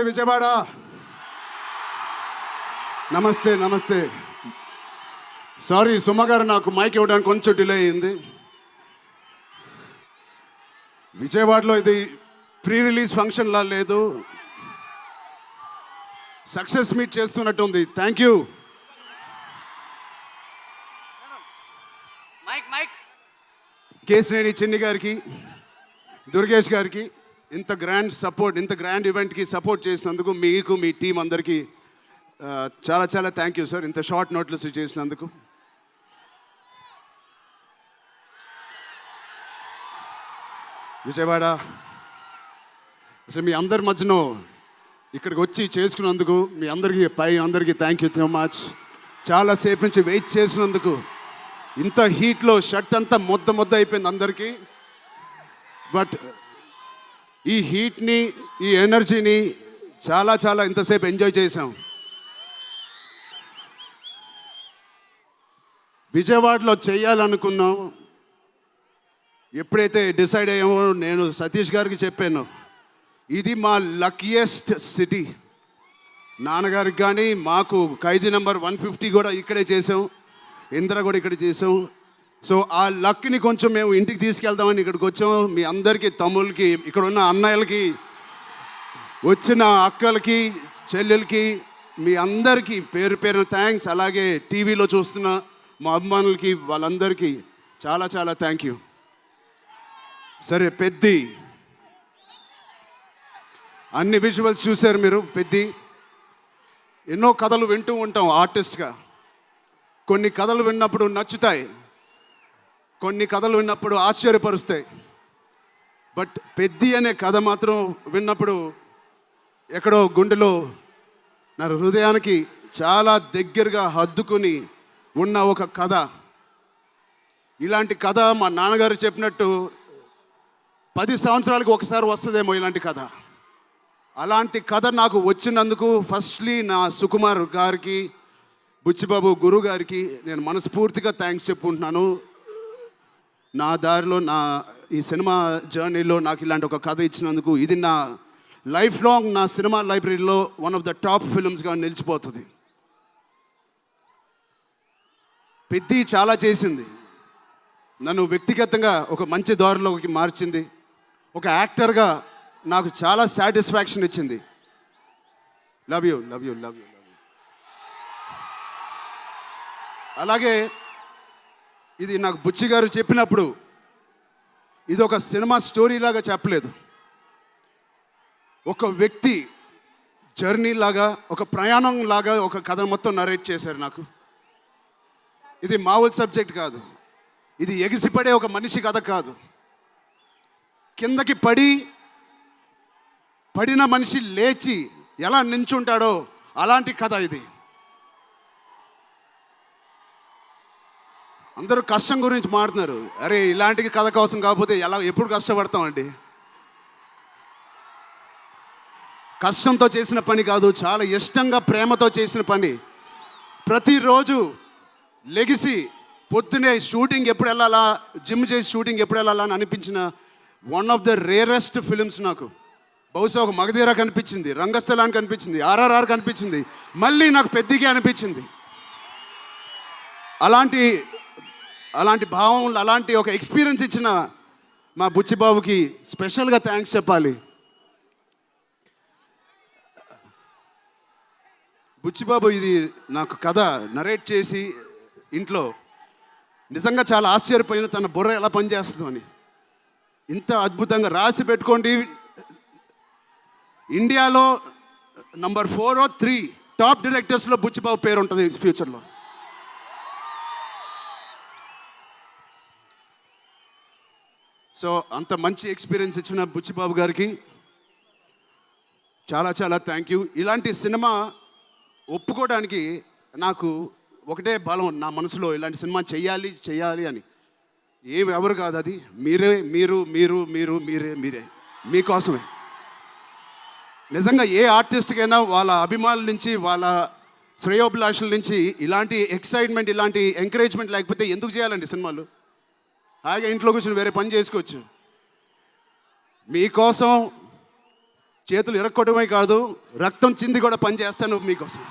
విజయవాడ. నమస్తే నమస్తే. సారీ సుమ గారు, నాకు మైక్ ఇవ్వడానికి కొంచెం డిలే అయింది. విజయవాడలో ఇది ప్రీ రిలీజ్ ఫంక్షన్లా లేదు, సక్సెస్ మీట్ చేస్తున్నట్టుంది. Thank you. కేశినేని చిన్ని గారికి, దుర్గేష్ గారికి ఇంత గ్రాండ్ సపోర్ట్, ఇంత గ్రాండ్ ఈవెంట్కి సపోర్ట్ చేసినందుకు మీకు, మీ టీం అందరికీ చాలా చాలా థ్యాంక్ యూ సార్. ఇంత షార్ట్ నోట్లెస్ చేసినందుకు. విజయవాడ అసలు మీ అందరి మధ్యలో ఇక్కడికి వచ్చి చేసుకున్నందుకు మీ అందరికీ థ్యాంక్ యూ సో మచ్. చాలాసేపు నుంచి వెయిట్ చేసినందుకు. ఇంత హీట్లో షర్ట్ అంతా మొద్ద అయిపోయింది అందరికీ. బట్ ఈ హీట్ని, ఈ ఎనర్జీని చాలా ఇంతసేపు ఎంజాయ్ చేసాం. విజయవాడలో చేయాలనుకున్నాం. ఎప్పుడైతే డిసైడ్ అయ్యామో నేను సతీష్ గారికి చెప్పాను, ఇది మా లక్కీయెస్ట్ సిటీ. నాన్నగారికి కానీ మాకు ఖైదీ నెంబర్ 150 కూడా ఇక్కడే చేసాం, ఇంద్ర కూడా ఇక్కడ చేసాం. సో ఆ లక్ని కొంచెం మేము ఇంటికి తీసుకెళ్దామని ఇక్కడికి వచ్చాం. మీ అందరికీ, తమ్ముళ్ళకి, ఇక్కడ ఉన్న అన్నయ్యలకి, వచ్చిన అక్కలకి, చెల్లెలకి, మీ అందరికీ పేరు పేరున థ్యాంక్స్. అలాగే టీవీలో చూస్తున్న మా అభిమానులకి, వాళ్ళందరికీ చాలా థ్యాంక్ యూ. సరే, పెద్ది అన్ని విజువల్స్ చూశారు మీరు. పెద్ది ఎన్నో కథలు వింటూ ఉంటాం ఆర్టిస్ట్గా. కొన్ని కథలు విన్నప్పుడు నచ్చుతాయి, కొన్ని కథలు విన్నప్పుడు ఆశ్చర్యపరుస్తాయి. బట్ పెద్ది అనే కథ మాత్రం విన్నప్పుడు ఎక్కడో గుండెలో నా హృదయానికి చాలా దగ్గరగా హద్దుకుని ఉన్న ఒక కథ. ఇలాంటి కథ మా నాన్నగారు చెప్పినట్టు 10 సంవత్సరాలకు ఒకసారి వస్తుందేమో ఇలాంటి కథ. అలాంటి కథ నాకు వచ్చినందుకు ఫస్ట్లీ నా సుకుమార్ గారికి, బుచ్చిబాబు గురువు గారికి నేను మనస్ఫూర్తిగా థ్యాంక్స్ చెప్పుకుంటున్నాను. నా దారిలో, నా ఈ సినిమా జర్నీలో నాకు ఇలాంటి ఒక కథ ఇచ్చినందుకు. ఇది నా లైఫ్ లాంగ్ నా సినిమా లైబ్రరీలో వన్ ఆఫ్ ద టాప్ ఫిల్మ్స్గా నిలిచిపోతుంది. పెద్ది చాలా చేసింది, నన్ను వ్యక్తిగతంగా ఒక మంచి దారిలోకి మార్చింది. ఒక యాక్టర్గా నాకు చాలా సాటిస్ఫాక్షన్ ఇచ్చింది. Love you. అలాగే ఇది నాకు బుచ్చి గారు చెప్పినప్పుడు ఇది ఒక సినిమా స్టోరీ లాగా చెప్పలేదు, ఒక వ్యక్తి జర్నీ లాగా, ఒక ప్రయాణం లాగా ఒక కథ మొత్తం నరేట్ చేశారు నాకు. ఇది మామూలు సబ్జెక్ట్ కాదు, ఇది ఎగిసిపడే ఒక మనిషి కథ కాదు. కిందకి పడిన మనిషి లేచి ఎలా నించుంటాడో అలాంటి కథ ఇది. అందరూ కష్టం గురించి మాట్లాడుతున్నారు. అరే, ఇలాంటి కథ కోసం కాకపోతే ఎప్పుడు కష్టపడతామండి. కష్టంతో చేసిన పని కాదు, చాలా ఇష్టంగా, ప్రేమతో చేసిన పని. ప్రతిరోజు లెగిసి పొద్దునే షూటింగ్ ఎప్పుడు వెళ్ళాలా, జిమ్ చేసి షూటింగ్ ఎప్పుడు వెళ్ళాలా అని అనిపించిన one of the rarest films నాకు. బహుశా ఒక మగధీర కనిపించింది, రంగస్థలానికి కనిపించింది, RRR కనిపించింది, మళ్ళీ నాకు పెద్దిగా అనిపించింది. అలాంటి భావం, అలాంటి ఒక ఎక్స్పీరియన్స్ ఇచ్చిన మా బుచ్చిబాబుకి స్పెషల్గా థ్యాంక్స్ చెప్పాలి. బుచ్చిబాబు ఇది నాకు కథ నరేట్ చేసి ఇంట్లో నిజంగా చాలా ఆశ్చర్యపోయిన, తన బుర్ర ఎలా పనిచేస్తుందో అని. ఇంత అద్భుతంగా రాసి పెట్టుకోండి. ఇండియాలో నంబర్ 4 or 3 టాప్ డైరెక్టర్స్లో బుచ్చిబాబు పేరు ఉంటుంది ఫ్యూచర్లో. సో అంత మంచి ఎక్స్పీరియన్స్ ఇచ్చిన బుచ్చిబాబు గారికి చాలా థ్యాంక్ యూ. ఇలాంటి సినిమా ఒప్పుకోవడానికి నాకు ఒకటే బలం నా మనసులో, ఇలాంటి సినిమా చెయ్యాలి అని. ఎవరు కాదు, అది మీరే మీకోసమే. నిజంగా ఏ ఆర్టిస్ట్కైనా వాళ్ళ అభిమానుల నుంచి, వాళ్ళ శ్రేయోభిలాషుల నుంచి ఇలాంటి ఎక్సైట్మెంట్, ఇలాంటి ఎంకరేజ్మెంట్ లేకపోతే ఎందుకు చేయాలండి సినిమాలు? హాయిగా ఇంట్లో కూర్చొని వేరే పని చేసుకోవచ్చు. మీకోసం చేతులు ఇరక్కొట్టడమే కాదు, రక్తం చింది కూడా పని చేస్తాను మీకోసం.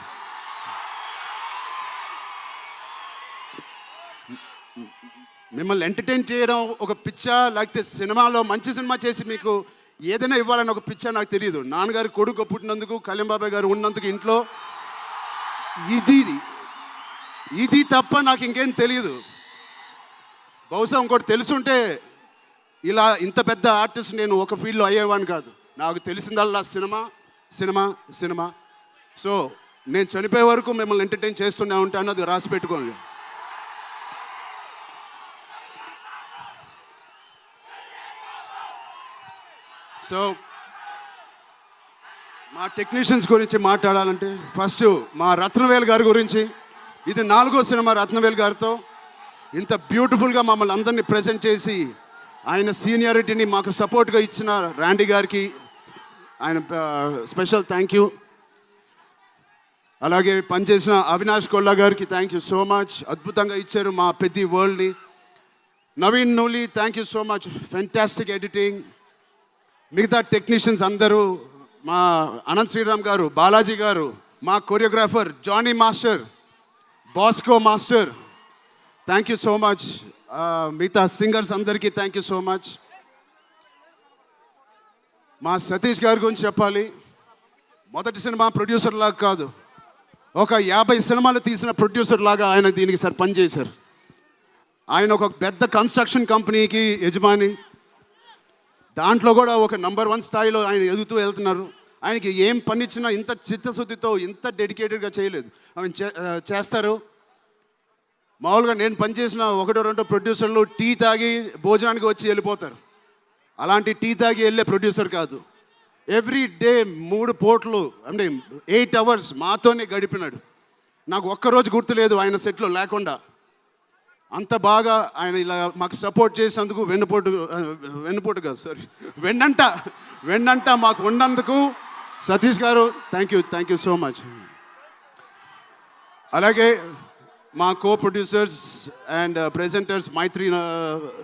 మిమ్మల్ని ఎంటర్టైన్ చేయడం ఒక పిచ్చా, లేకపోతే సినిమాలో మంచి సినిమా చేసి మీకు ఏదైనా ఇవ్వాలని ఒక పిచ్చా నాకు తెలియదు. నాన్నగారి కొడుకు పుట్టినందుకు, కళ్యాణ్ బాబాయ్ గారు ఉన్నందుకు ఇంట్లో ఇది తప్ప నాకు ఇంకేం తెలియదు. బహుశా ఇంకోటి తెలుసుంటే ఇలా ఇంత పెద్ద ఆర్టిస్ట్ నేను ఒక ఫీల్డ్లో అయ్యేవాడిని కాదు. నాకు తెలిసిందల్లా సినిమా సినిమా సినిమా. సో నేను చనిపోయే వరకు మిమ్మల్ని ఎంటర్టైన్ చేస్తూనే ఉంటాను, అది రాసి పెట్టుకోండి. సో మా టెక్నీషియన్స్ గురించి మాట్లాడాలంటే ఫస్ట్ మా రత్నవేల్ గారి గురించి. ఇది 4వ సినిమా రత్నవేల్ గారితో. ఇంత బ్యూటిఫుల్గా మమ్మల్ని అందరినీ ప్రజెంట్ చేసి ఆయన సీనియారిటీని మాకు సపోర్ట్గా ఇచ్చిన ర్యాండీ గారికి ఆయన స్పెషల్ థ్యాంక్ యూ. అలాగే పనిచేసిన అవినాష్ కొల్లా గారికి థ్యాంక్ యూ సో మచ్. అద్భుతంగా ఇచ్చారు మా పెద్ద వరల్డ్ని. Naveen Nooli thank you so much, fantastic editing. మిగతా టెక్నీషియన్స్ అందరూ, మా అనంత్ శ్రీరామ్ గారు, బాలాజీ గారు, మా choreographer Jani master, Bosco master, thank you so much. మిగతా సింగర్స్ అందరికీ థ్యాంక్ యూ సో మచ్. మా సతీష్ గారి గురించి చెప్పాలి. మొదటి సినిమా ప్రొడ్యూసర్ లాగా కాదు, ఒక 50 సినిమాలు తీసిన ప్రొడ్యూసర్ లాగా ఆయన దీనికి పనిచేశారు. ఆయన ఒక పెద్ద కన్స్ట్రక్షన్ కంపెనీకి యజమాని. దాంట్లో కూడా ఒక నంబర్ 1 స్థాయిలో ఆయన ఎదుగుతూ వెళ్తున్నారు. ఆయనకి ఏం పని ఇచ్చినా ఇంత చిత్తశుద్ధితో, ఇంత డెడికేటెడ్గా చేయలేదు. ఆయన చేస్తారు. మామూలుగా నేను పనిచేసిన 1-2 ప్రొడ్యూసర్లు టీ తాగి భోజనానికి వచ్చి వెళ్ళిపోతారు. అలాంటి టీ తాగి వెళ్ళే ప్రొడ్యూసర్ కాదు. ఎవ్రీ డే 3 పూటలు అంటే 8 అవర్స్ మాతోనే గడిపినాడు. నాకు ఒక్కరోజు గుర్తులేదు ఆయన సెట్లో లేకుండా. అంత బాగా ఆయన ఇలా మాకు సపోర్ట్ చేసినందుకు వెన్నుపోటు కాదు సారీ వెన్నంట మాకు ఉన్నందుకు సతీష్ గారు థ్యాంక్ యూ సో మచ్. అలాగే మా కో ప్రొడ్యూసర్స్ అండ్ ప్రెజెంటర్స్ మైత్రి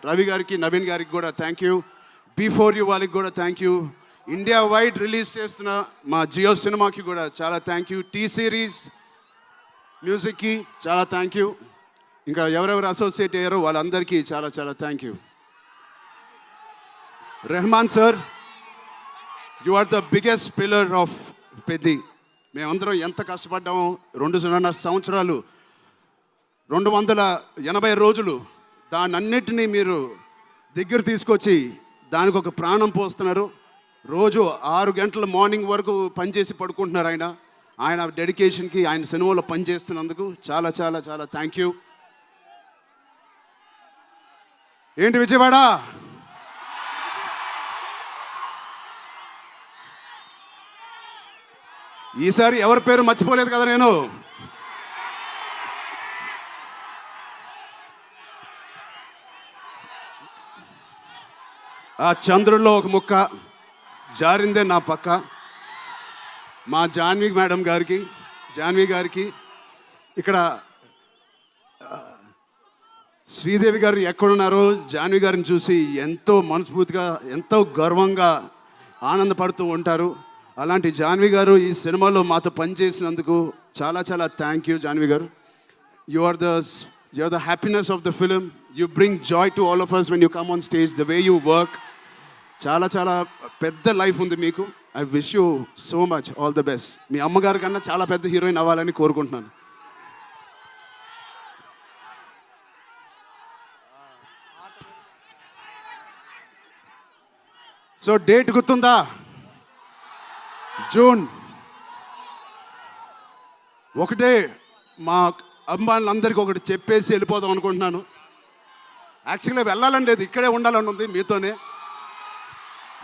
రవి గారికి, నవీన్ గారికి కూడా థ్యాంక్ యూ. బిఫోర్ యూ వాళ్ళకి కూడా thank you. India wide release చేస్తున్న మా జియో సినిమాకి కూడా చాలా థ్యాంక్ యూ. టీ సిరీస్ మ్యూజిక్కి చాలా థ్యాంక్ యూ. ఇంకా ఎవరెవరు అసోసియేట్ అయ్యారో వాళ్ళందరికీ చాలా చాలా thank you. Rahman sir, you are the biggest pillar of Peddi. మేమందరం ఎంత కష్టపడ్డామో 2.5 సంవత్సరాలు, 280 రోజులు, దాన్నన్నిటినీ మీరు దగ్గర తీసుకొచ్చి దానికి ఒక ప్రాణం పోస్తున్నారు. రోజు 6 గంటల మార్నింగ్ వరకు పనిచేసి పడుకుంటున్నారు ఆయన డెడికేషన్కి, ఆయన సినిమాలో పనిచేస్తున్నందుకు చాలా చాలా చాలా థ్యాంక్ యూ. ఏంటి విజయవాడ? ఈసారి ఎవరి పేరు మర్చిపోలేదు కదా నేను. ఆ చంద్రుల్లో ఒక ముక్క జారిందే నా పక్క. మా జాన్వి గారికి ఇక్కడ శ్రీదేవి గారు ఎక్కడున్నారో జాన్వి గారిని చూసి ఎంతో మనస్ఫూర్తిగా, ఎంతో గర్వంగా ఆనందపడుతూ ఉంటారు. అలాంటి జాన్వి గారు ఈ సినిమాలో మాతో పనిచేసినందుకు చాలా చాలా థ్యాంక్ యూ జాన్వి గారు. You are the happiness of the film. You bring joy to all of us when you come on stage, the way you work. చాలా చాలా పెద్ద లైఫ్ ఉంది మీకు. I wish you so much all the best. మీ అమ్మగారి కన్నా చాలా పెద్ద హీరోయిన్ అవ్వాలని కోరుకుంటున్నాను. సో డేట్ గుర్తుందా? జూన్ 1. మా అమ్మాయిలందరికీ ఒకటి చెప్పేసి వెళ్ళిపోదాం అనుకుంటున్నాను. యాక్చువల్గా వెళ్ళాలని లేదు, ఇక్కడే ఉండాలని ఉంది మీతోనే.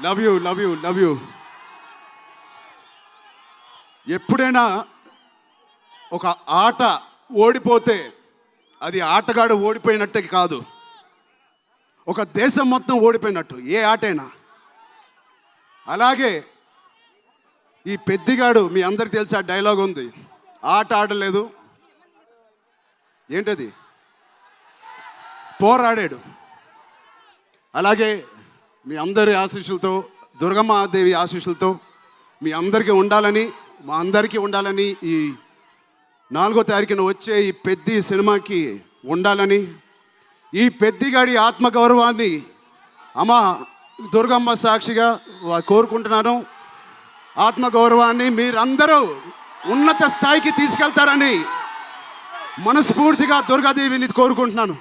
Love you. ఎప్పుడైనా ఒక ఆట ఓడిపోతే అది ఆటగాడు ఓడిపోయినట్టే కాదు, ఒక దేశం మొత్తం ఓడిపోయినట్టు ఏ ఆటైనా. అలాగే ఈ పెద్దిగాడు, మీ అందరికి తెలిసి ఆ డైలాగ్ ఉంది, ఆట ఆడలేదు, ఏంటది, పోరాడాడు. అలాగే మీ అందరి ఆశీస్సులతో, దుర్గమ్మ దేవి ఆశీస్సులతో మీ అందరికీ ఉండాలని, మా అందరికీ ఉండాలని, ఈ 4వ తారీఖున వచ్చే ఈ పెద్ది సినిమాకి ఉండాలని, ఈ పెద్దిగాడి ఆత్మగౌరవాన్ని అమ్మ దుర్గమ్మ సాక్షిగా కోరుకుంటున్నాను. ఆత్మగౌరవాన్ని మీరందరూ ఉన్నత స్థాయికి తీసుకెళ్తారని మనస్ఫూర్తిగా దుర్గాదేవిని కోరుకుంటున్నాను.